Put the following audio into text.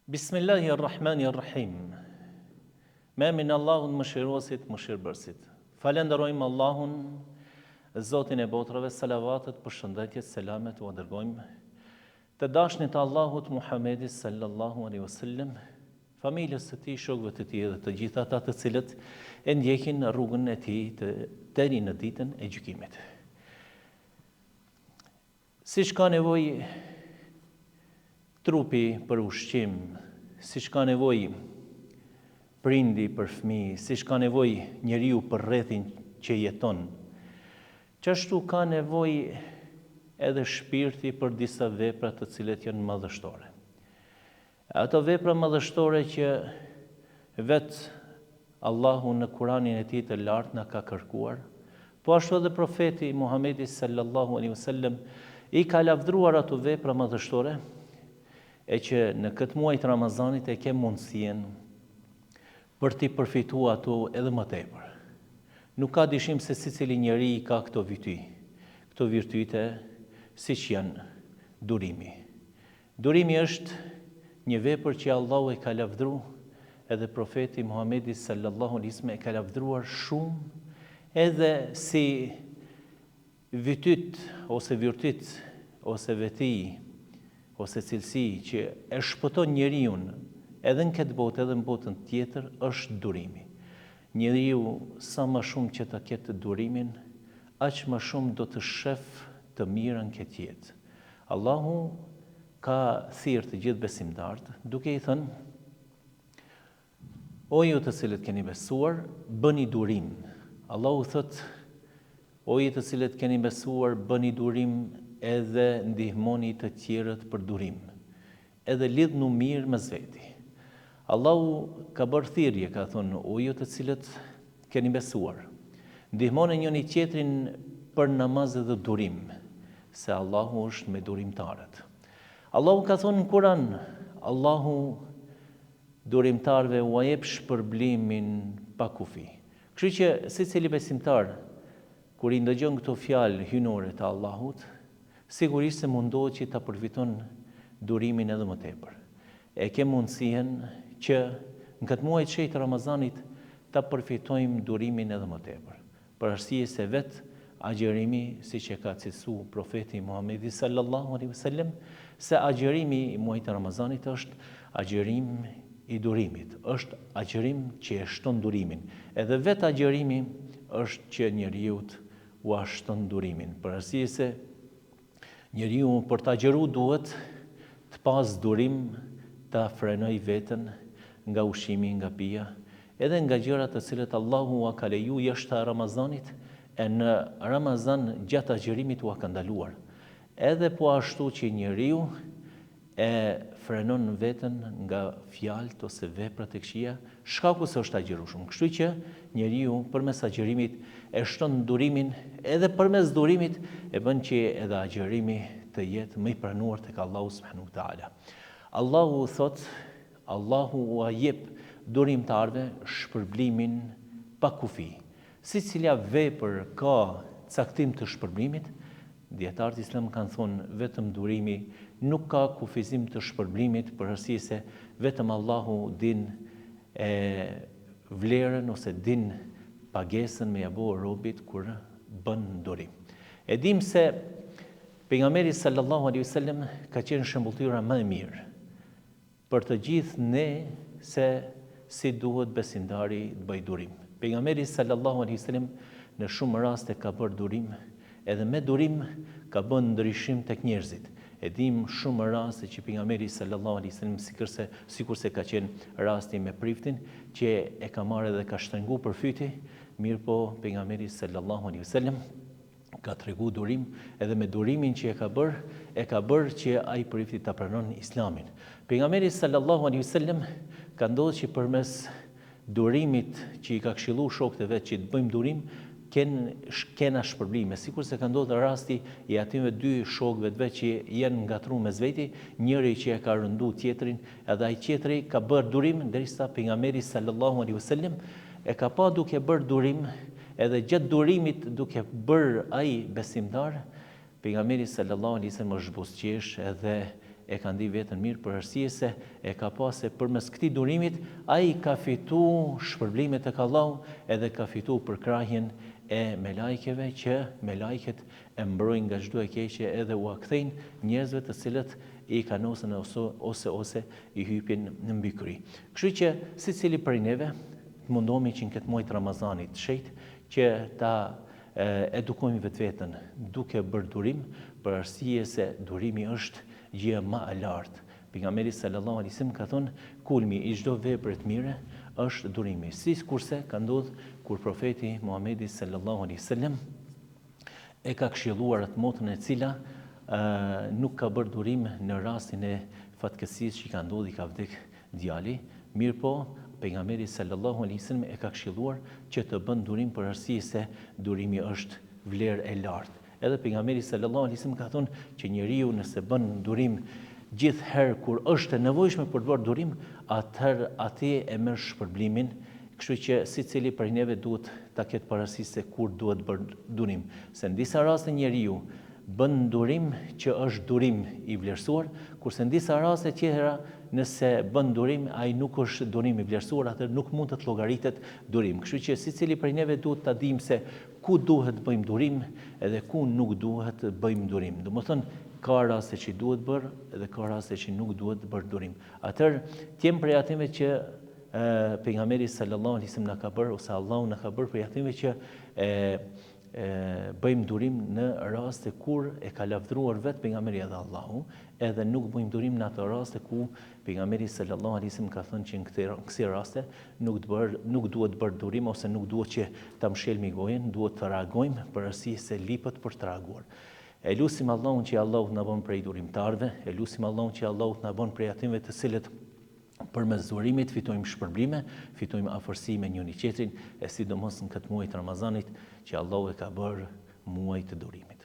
Bismillahirrahmanirrahim. Me emrin e Allahut mëshiruesit, mëshirbërësit. Falenderojmë Allahun, Zotin e botrave, salavatet, përshëndetjet, selamet u dërgojmë të dashnit të Allahut Muhammedit sallallahu alaihi wasallam, familjes së tij, shokëve të tij dhe të gjithë ata të cilët e ndjekin rrugën e tij deri në ditën e gjykimit. Siç ka nevojë trupi për ushqim, siç ka nevojë prindi për fëmijë, siç ka nevojë njeriu për rrethin që jeton, qashtu ka nevojë edhe shpirti për disa vepra të cilet janë madhështore. Ato vepra madhështore që vetë Allahu në Kuranin e tij të lartë na ka kërkuar, po ashtu edhe profeti Muhamedi sallallahu alaihi wasallam i ka lavdruar ato vepra madhështore, e që në këtë muaj të Ramazanit e ke mundësien për t'i përfituar ato edhe më tepër. Nuk ka dyshim se secili njeri ka këto virtyte siç janë durimi. Durimi është një vepër që Allahu e ka lavdruar edhe profeti Muhamedi sallallahu alaihi wasallam e ka lavdruar shumë edhe si virtyt ose veti ose cilësi që e shpëton njeriu edhe në këtë botë edhe në botën tjetër është durimi. Njeriu sa më shumë që ta ketë durimin, aq më shumë do të shef të mirën këtë jetë. Allahu ka thirrë të gjithë besimtarët duke i thënë: O ju të cilët keni besuar, bëni durim. Allahu thot: O ju të cilët keni besuar, bëni durim edhe ndihmoni të tjerët për durim, edhe lidhnu mirë mes veti. Allahu ka bërë thirrje, ka thonë: O ju të cilët keni besuar, ndihmoni njëri tjetrin për namaz dhe durim, se Allahu është me durimtarët. Allahu ka thonë në Kur'an: Allahu durimtarëve u jep shpërblimin pa kufi. Kështu që secili besimtar kur i ndëgjon këto fjalë hyjnore të Allahut, sigurisht se mundohet që ta përfiton durimin edhe më tepër. E ke mundësien që në këtë muaj të shenjtë të Ramazanit ta përfitojmë durimin edhe më tepër. Për arsye se vetë agjerimi, siç e ka cilësuar profeti Muhamedi sallallahu alaihi wasallam, se agjerimi i muajit të Ramazanit është agjerim i durimit, është agjerim që e shton durimin. Edhe vetë agjerimi është që njeriu u shton durimin. Për arsye se njeriu për të agjeru duhet të pas durim, të frenoj veten nga ushqimi, nga pija, edhe nga gjërat të cilët Allahu a ka leju jashtë Ramazanit, e në Ramazan gjatë agjerimit u a ka ndaluar. Edhe po ashtu që njeriu e frenon veten nga fjalët ose veprat e këqija, shkaku se është agjerueshëm. Kështu që njeriu përmes agjerimit e shton durimin, edhe përmes durimit e bën që edhe agjerimi të jetë më i pranuar tek Allahu subhanahu wa taala. Allahu thot: Allahu u jep durimtarëve shpërblimin pa kufi. Secila vepër ka caktim të shpërblimit, dietarët islam kanë thonë vetëm durimi nuk ka kufizim të shpërblimit, për arsye se vetëm Allahu din vlerën ose din pagesën me ja bëu robit kur bën durim. E dim se pejgamberi sallallahu alaihi wasallam ka qenë shembulltyra më e mirë për të gjithë ne se si duhet besimtari të bëjë durim. Pejgamberi sallallahu alaihi wasallam në shumë raste ka bërë durim, edhe me durim ka bën ndryshim tek njerëzit. E dim shumë raste që pejgamberi sallallahu alaihi wasallam sikurse ka qenë rasti me priftin, që e ka marrë dhe ka shtrënguar për fyti, mirë po pejgamberi sallallahu alaihi wasallam ka tregu durim, edhe me durimin që e ka bërë që ai prifti ta pranon Islamin. Pejgamberi sallallahu alaihi wasallam ka ndodhur që përmes durimit që i ka këshilluar shokët e vet që të bëjmë durim, kena shpërblime, sikur se ka ndodhur rasti i atyre dy shokëve të vet që janë ngatruar mes veti, njëri që e ka rëndu tjetrin, edhe ai tjetri ka bërë durim derisa pejgamberi sallallahu alaihi wasallam e ka pa duke bërë durim, edhe gjatë durimit duke bërë ai besimtar, pejgamberi sallallahu alaihi wasallam është buzëqesh edhe e ka ndi vetën mirë për arsye se e ka pa se përmes këtij durimit ai ka fitu shpërblimet tek Allahu edhe ka fitu përkrahjen e melajkeve që melajket e mbrojnë nga çdo e keqe edhe u akthejnë njerëzve të cilët i kanosën ose i hypin në mbikëri. Kështu që secili prej neve mundohemi që në këtë muaj të Ramazanit shejt që ta edukojmë vetveten duke bërë durim për arsye se durimi është gjëja më e lartë. Pejgamberi sallallahu alaihi wasallam ka thënë kulmi i çdo vepre të mire është durimi. Sikurse ka ndodhur kur profeti Muhamedi sallallahu alaihi wasallam e ka këshilluar atë motën e cila nuk ka bërë durim në rastin e fatkeqësisë që ka ndodhur, i ka vdek djali, mirë po pejgamberi sallallahu alaihi wasallam e ka këshilluar që të bën durim për arsye se durimi është vlerë e lartë. Edhe pejgamberi sallallahu alaihi wasallam ka thënë që njeriu nëse bën durim gjithherë kur është e nevojshme për të bërë durim, atëherë atje e merr shpërblimin. Kështu që secili prej neve duhet ta ketë parasysh se kur duhet bërë durim. Se në disa raste njeriu bën durim që është durim i vlerësuar, kurse në disa raste tjera nëse bën durim ai nuk është durim i vlerësuar, atëherë nuk mund të llogaritet durim. Kështu që secili prej neve duhet ta dimë se ku duhet bëjmë durim edhe ku nuk duhet bëjmë durim. Domethënë ka raste që duhet bërë edhe ka raste që nuk duhet bërë durim. Atëherë t'jem prej atyre që pejgamberi sallallahu alaihi wasallam na ka bërë ose Allahu na ka bërë prej atyre që bëjmë durim në raste kur e ka lavdëruar vetë pejgamberi edhe Allahu, edhe nuk bëjmë durim në ato raste ku pejgamberi sallallahu alaihi wasallam ka thënë që në kësi raste nuk duhet bërë durim ose nuk duhet që ta mshelmi gojen, duhet të reagojmë për arsye se lipët për të reaguar. E lutim Allahun që Allahu na bën prej durimtarëve, e lutim Allahun që Allahu na bën prej atyre të cilët përmes durimit fitojmë shpërblime, fitojmë afërsi me njëri tjetrin, e sidomos në këtë muaj të Ramazanit që Allahu e ka bërë muaj të durimit.